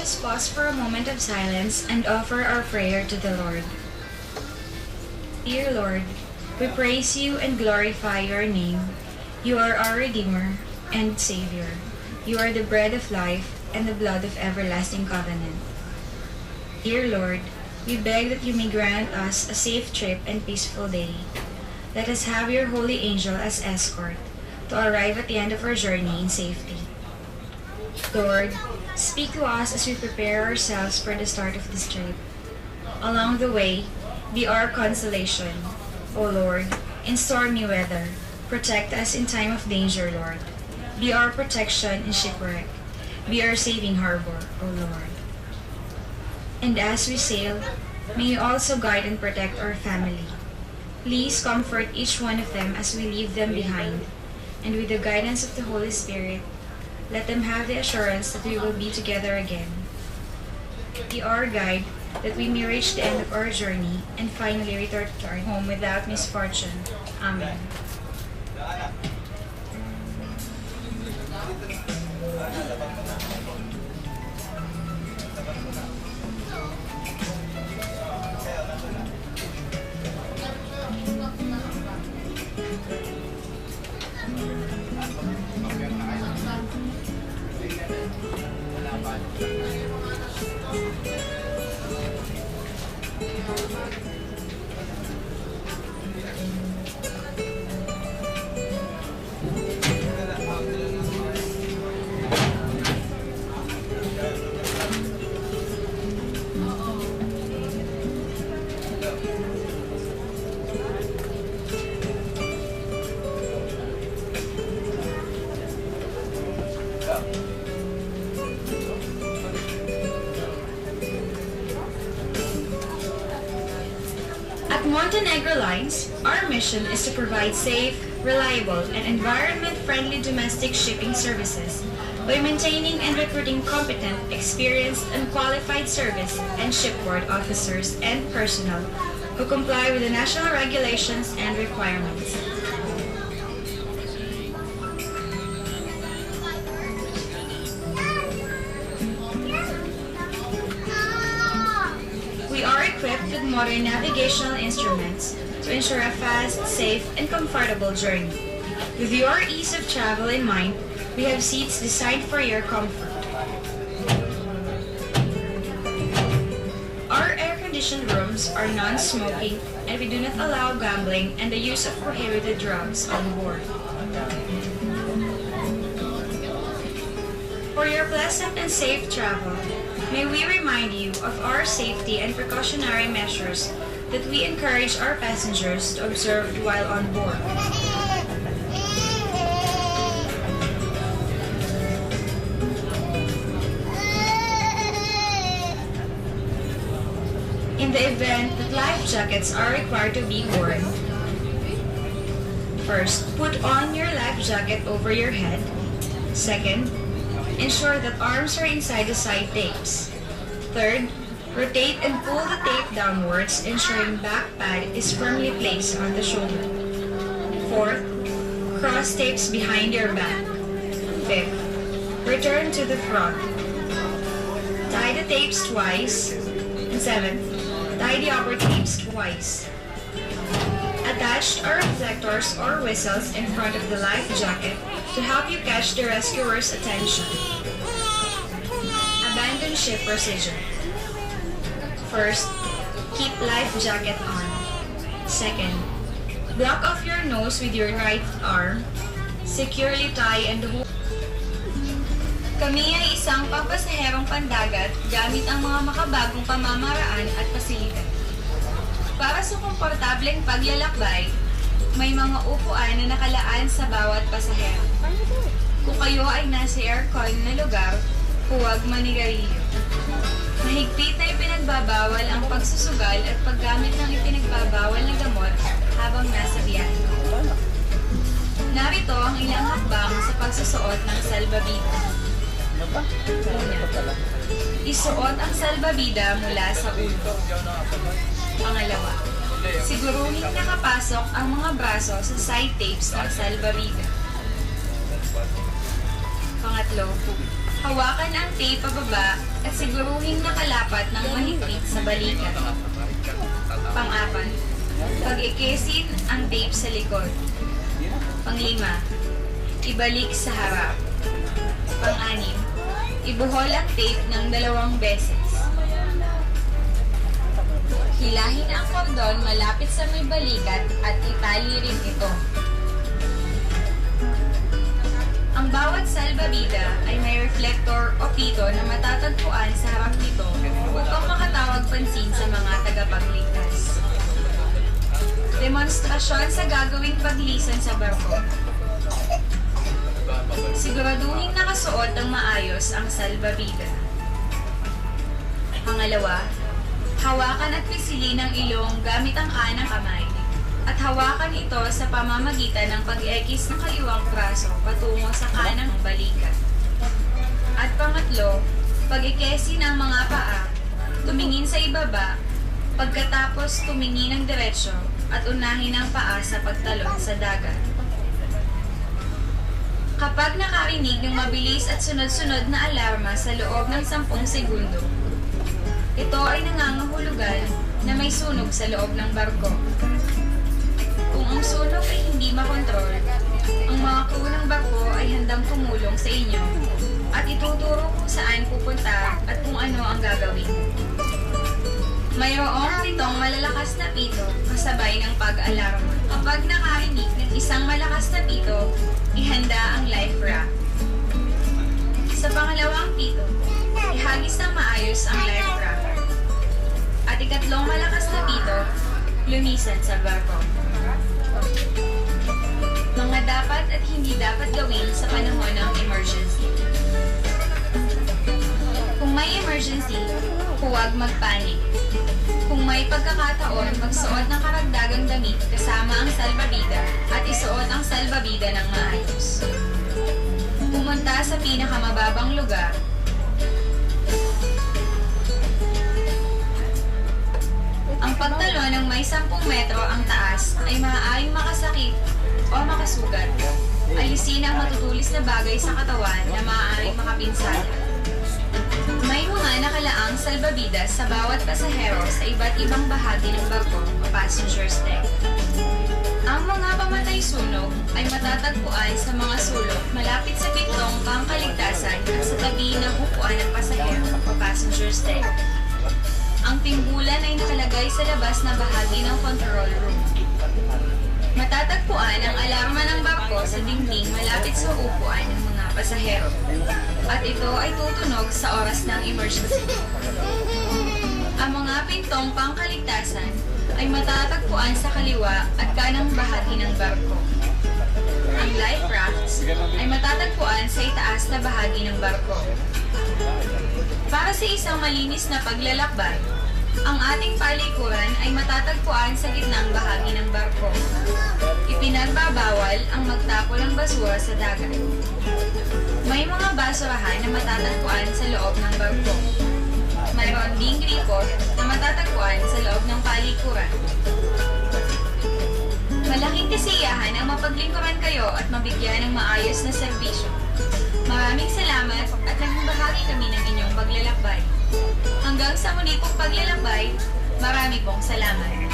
us pause for a moment of silence and offer our prayer to the Lord. Dear Lord, we praise you and glorify your name. You are our Redeemer and Savior. You are the bread of life and the blood of everlasting covenant. Dear Lord, we beg that you may grant us a safe trip and peaceful day. Let us have your holy angel as escort to arrive at the end of our journey in safety. Lord, speak to us as we prepare ourselves for the start of this trip. Along the way, be our consolation. O Lord, in stormy weather, protect us in time of danger, Lord. Be our protection in shipwreck. Be our saving harbor, O Lord. And as we sail, may you also guide and protect our family. Please comfort each one of them as we leave them behind. And with the guidance of the Holy Spirit, let them have the assurance that we will be together again. Be our guide, that we may reach the end of our journey and finally return to our home without misfortune. Amen. At Montenegro Lines, our mission is to provide safe, reliable, and environment-friendly domestic shipping services by maintaining and recruiting competent, experienced, and qualified service and shipboard officers and personnel who comply with the national regulations and requirements. We are equipped with modern navigational instruments to ensure a fast, safe, and comfortable journey. With your ease of travel in mind, we have seats designed for your comfort. Our air-conditioned rooms are non-smoking, and we do not allow gambling and the use of prohibited drugs on board. For your pleasant and safe travel, may we remind you of our safety and precautionary measures that we encourage our passengers to observe while on board. In the event that life jackets are required to be worn, first, put on your life jacket over your head. Second, ensure that arms are inside the side tapes. Third, rotate and pull the tape downwards, ensuring back pad is firmly placed on the shoulder. Fourth, cross tapes behind your back. Fifth, return to the front. Tie the tapes twice. And seventh, tie the upper tapes twice. Attach our reflectors or whistles in front of the life jacket to help you catch the rescuer's attention. Abandon ship procedure. First, keep life jacket on. Second, block off your nose with your right arm. Securely tie and hold. Kami ay isang pampasaherong pandagat gamit ang mga makabagong pamamaraan at pasilidad. Para sa komportableng paglalakbay, may mga upuan na nakalaan sa bawat pasahero. Kung kayo ay nasa aircon na lugar, huwag manigarilyo. Mahigpit na ipinagbabawal ang pagsusugal at paggamit ng ipinagbabawal na gamot habang nasa biyahe. Narito ang ilang hakbang sa pagsusuot ng salbabida. Una, isuot ang salbabida mula sa ulo. Pangalawa, siguruhin nakapasok ang mga braso sa side tapes ng salbabida. Pangatlo, Hawakan ang tape pababa at siguruhing nakalapat ng mahigpit sa balikat. Pang-apat, pag-ikesin ang tape sa likod. Pang-lima, ibalik sa harap. Pang-anim, ibuhol ang tape ng 2 beses. Hilahin ang kordon malapit sa may balikat at itali rin ito. Ang bawat salbabida ay may reflector o pito na matatagpuan sa harap nito upang makatawag pansin sa mga tagapagligtas. Demonstrasyon sa gagawing paglisan sa barko. Siguraduhin nakasuot ng maayos ang salbabida. Pangalawa, hawakan at pisilin ang ilong gamit ang kanang kamay at hawakan ito sa pamamagitan ng pag-ekis ng kaliwang braso patungo sa kanang balikat. At pangatlo, pag-ikesin ang mga paa, tumingin sa ibaba, pagkatapos tumingin ng diretsyo at unahin ang paa sa pagtalon sa dagat. Kapag nakarinig ng mabilis at sunod-sunod na alarma sa loob ng 10 segundo, ito ay nangangahulugan na may sunog sa loob ng barko. Kung ang sunog ay hindi makontrol, ang mga crew ng barko ay handang tumulong sa inyo at ituturo kung saan pupunta at kung ano ang gagawin. Mayroong 7 malalakas na pito kasabay ng pag-alarma. Kapag nakarinig ng isang malakas na pito, ihanda ang life raft. Sa pangalawang pito, ihagis ng maayos ang life raft. At ikatlong malakas na pito, lumisan sa barko. Mga dapat at hindi dapat gawin sa panahon ng emergency. Kung may emergency, huwag magpanik. Kung may pagkakataon, magsuot ng karagdagang damit kasama ang salbabida at isuot ang salbabida ng maayos. Pumunta sa pinakamababang lugar. Ang pagtalon ng may 10 metro ang taas ay maaaring makasakit o makasugat. Alisin ang matutulis na bagay sa katawan na maaaring makapinsala. May mga nakalaang salbabidas sa bawat pasahero sa iba't ibang bahagi ng barko o passenger's deck. Ang mga pamatay sunog ay matatagpuan sa mga sulok malapit sa pitong pangkaligtasan at sa tabi ng upuan ng pasahero o passenger's deck. Ang timbulan ay nakalagay sa labas na bahagi ng control room. Matatagpuan ang alarma ng barko sa dingding malapit sa upuan ng mga pasahero. At ito ay tutunog sa oras ng emergency. Ang mga pintong pangkaligtasan ay matatagpuan sa kaliwa at kanang bahagi ng barko. Ang life rafts ay matatagpuan sa itaas na bahagi ng barko. Para sa isang malinis na paglalakbay, ang ating palikuran ay matatagpuan sa gitnang bahagi ng barko. Ipinagbabawal ang magtapo ng basura sa dagat. May mga basurahan na matatagpuan sa loob ng barko. Mayroon ding gripo na matatagpuan sa loob ng palikuran. Malaking kasiyahan ang mapaglingkuran kayo at mabigyan ng maayos na serbisyo. Maraming salamat at naging bahagi kami ng inyong paglalakbay. Hanggang sa muli pong paglalakbay, marami pong salamat.